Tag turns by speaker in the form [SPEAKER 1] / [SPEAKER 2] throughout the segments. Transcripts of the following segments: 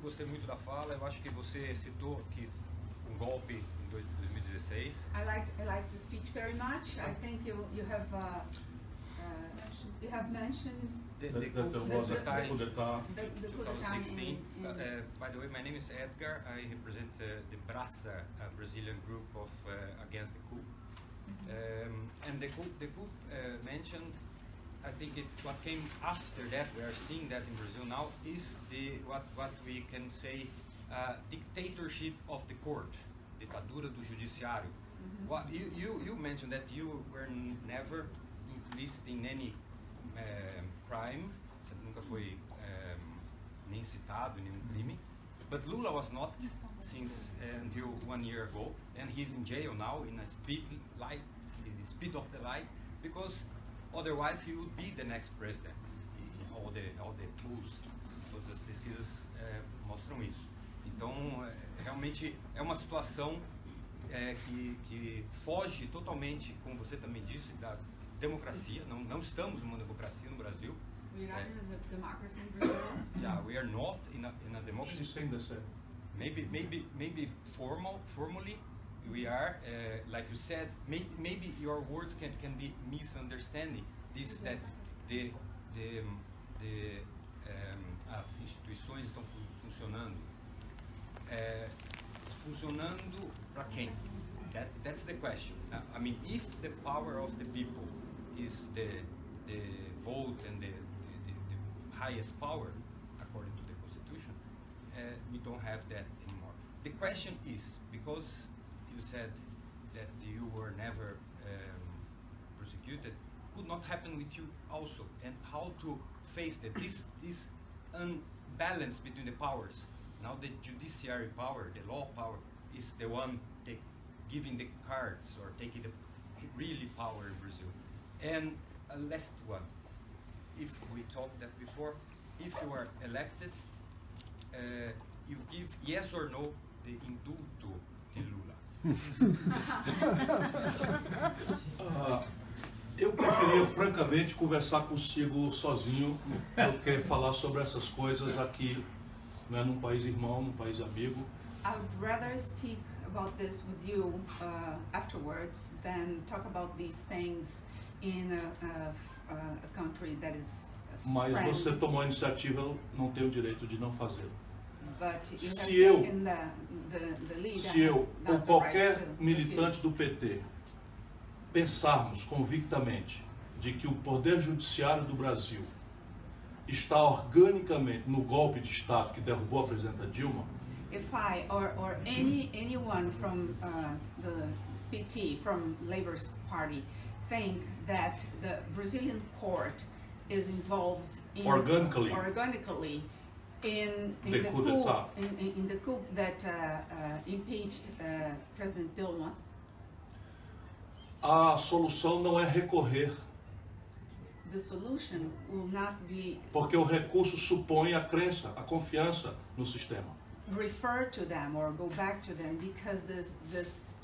[SPEAKER 1] gostei muito da fala. Eu acho que você citou que golpe em 2016.
[SPEAKER 2] I liked the speech very much. I think you have mentioned
[SPEAKER 1] The
[SPEAKER 2] coup d'etat in
[SPEAKER 1] 2016. By the way, my name is Edgar. I represent the Brasa, Brazilian group of against the coup. And the coup mentioned. I think what came after that, we are seeing that in Brazil now, is what we can say dictatorship of the court, ditadura do judiciário. What you mentioned that you were never implicit in any crime, você nunca foi nem citado em nenhum crime, but Lula was not since until 1 year ago, and he's in jail now in a speed of the light, because otherwise he would be the next president. All the polls, todas as pesquisas mostram isso. Então, realmente é uma situação que foge totalmente, como você também disse, da democracia. Não estamos numa democracia no Brasil.
[SPEAKER 2] We are not in a democracy in Brazil.
[SPEAKER 1] Yeah, we are not in a democracy.
[SPEAKER 3] She's saying the same.
[SPEAKER 1] Maybe formally we are, like you said, maybe your words can be misunderstanding. This that as instituições estão funcionando. Funcionando para quem? That's the question. I mean, if the power of the people is the vote and the highest power according to the Constitution, we don't have that anymore. The question is, because you said that you were never prosecuted, could not happen with you also, and how to face that this unbalance between the powers. Now the judiciary power, the law power, is the one giving the cards or taking the really power in Brazil. And a last one, if we talked that before, if you are elected, you give yes or no the indulto de Lula.
[SPEAKER 3] Eu preferia, francamente, conversar consigo sozinho do que falar sobre essas coisas aqui, né, num país irmão, num país amigo.
[SPEAKER 2] I would rather speak about this with you afterwards than talk about these things in a country that is a
[SPEAKER 3] Mas
[SPEAKER 2] friend.
[SPEAKER 3] você tomou a iniciativa, eu não tenho o direito de não fazer.
[SPEAKER 2] But you
[SPEAKER 3] Se
[SPEAKER 2] have
[SPEAKER 3] eu,
[SPEAKER 2] taken the lead.
[SPEAKER 3] se eu
[SPEAKER 2] not
[SPEAKER 3] ou
[SPEAKER 2] the
[SPEAKER 3] qualquer
[SPEAKER 2] right to
[SPEAKER 3] militante
[SPEAKER 2] refuse.
[SPEAKER 3] do PT pensarmos convictamente de que o poder judiciário do Brasil está organicamente no golpe de Estado que derrubou a presidenta Dilma,
[SPEAKER 2] If I or anyone from the PT, from Labour's Party, think that the Brazilian court is involved in
[SPEAKER 3] Organically
[SPEAKER 2] in
[SPEAKER 3] the coup d'etat,
[SPEAKER 2] in the coup that impeached President Dilma,
[SPEAKER 3] a solução não é recorrer,
[SPEAKER 2] the solution will not be
[SPEAKER 3] porque o recurso supõe a crença, a confiança no sistema.
[SPEAKER 2] refer to them or go back to them, because this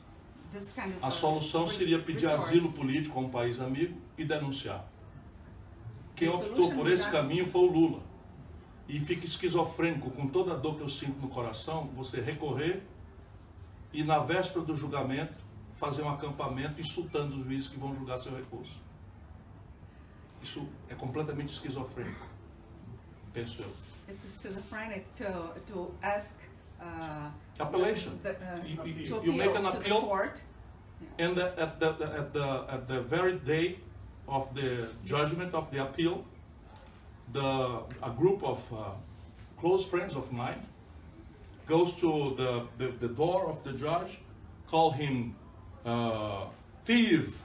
[SPEAKER 2] kind of
[SPEAKER 3] A solução seria pedir
[SPEAKER 2] resource.
[SPEAKER 3] asilo político a um país amigo e denunciar. Quem
[SPEAKER 2] The
[SPEAKER 3] optou
[SPEAKER 2] solution
[SPEAKER 3] por
[SPEAKER 2] would
[SPEAKER 3] esse
[SPEAKER 2] not-
[SPEAKER 3] caminho foi o Lula. E fica esquizofrênico, com toda a dor que eu sinto no coração, você recorrer e na véspera do julgamento fazer um acampamento insultando os juízes que vão julgar seu recurso. Isso é completamente esquizofrênico, penso eu.
[SPEAKER 2] It's schizophrenic to ask
[SPEAKER 3] Appellation.
[SPEAKER 2] to
[SPEAKER 3] You make an
[SPEAKER 2] to the
[SPEAKER 3] appeal,
[SPEAKER 2] court.
[SPEAKER 3] and at the very day of the judgment of the appeal, a group of close friends of mine goes to the door of the judge, call him thief,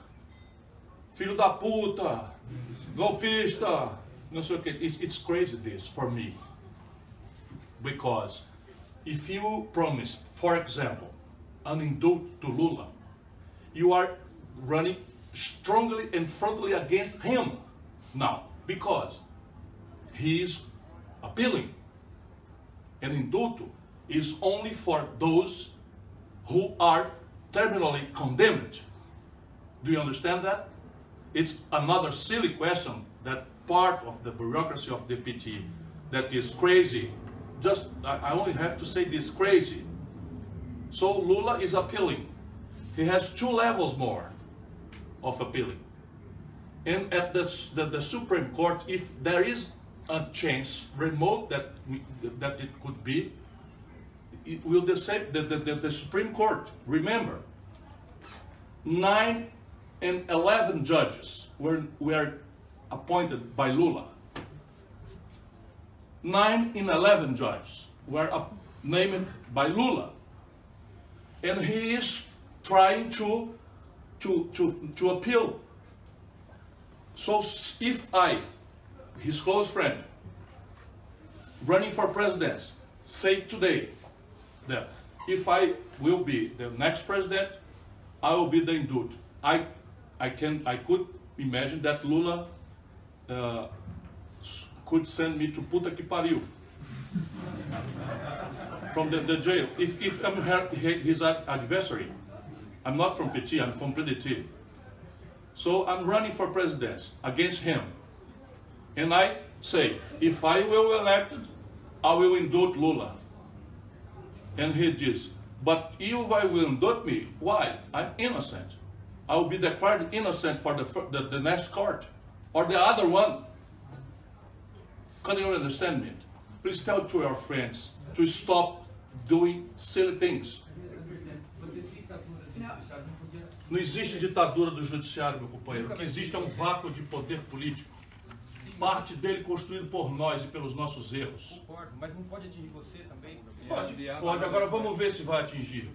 [SPEAKER 3] filho da puta, golpista, não sei o que. It's crazy this for me, because if you promise, for example, an indulto to Lula, you are running strongly and frontally against him now, because he is appealing. An indulto is only for those who are terminally condemned. Do you understand that? It's another silly question that part of the bureaucracy of the PT that is crazy just, I only have to say this, crazy. So Lula is appealing. He has 2 levels more of appealing. And at the Supreme Court, if there is a chance, remote that it could be, it will decide the Supreme Court. Remember, 9 and 11 judges were appointed by Lula. 9 in 11 judges were named by Lula. And he is trying to appeal. So if I, his close friend, running for president, say today that if I will be the next president, I will be the indulto. I could imagine that Lula could send me to puta que pariu from the jail. If I'm his adversary, I'm not from PT, I'm from PDT. So I'm running for president against him. And I say, if I will elected, I will indult Lula. And he diz, but if I will indult me, why? I'm innocent. I will be declared innocent for the next court, or the other one. Can you understand me? Please tell to your friends to stop doing silly things. Não existe ditadura do judiciário, meu companheiro. O que existe é um vácuo de poder político. Parte dele construído por nós e pelos nossos erros.
[SPEAKER 1] Concordo, mas não pode atingir você também?
[SPEAKER 3] Pode. Agora vamos ver se vai atingir.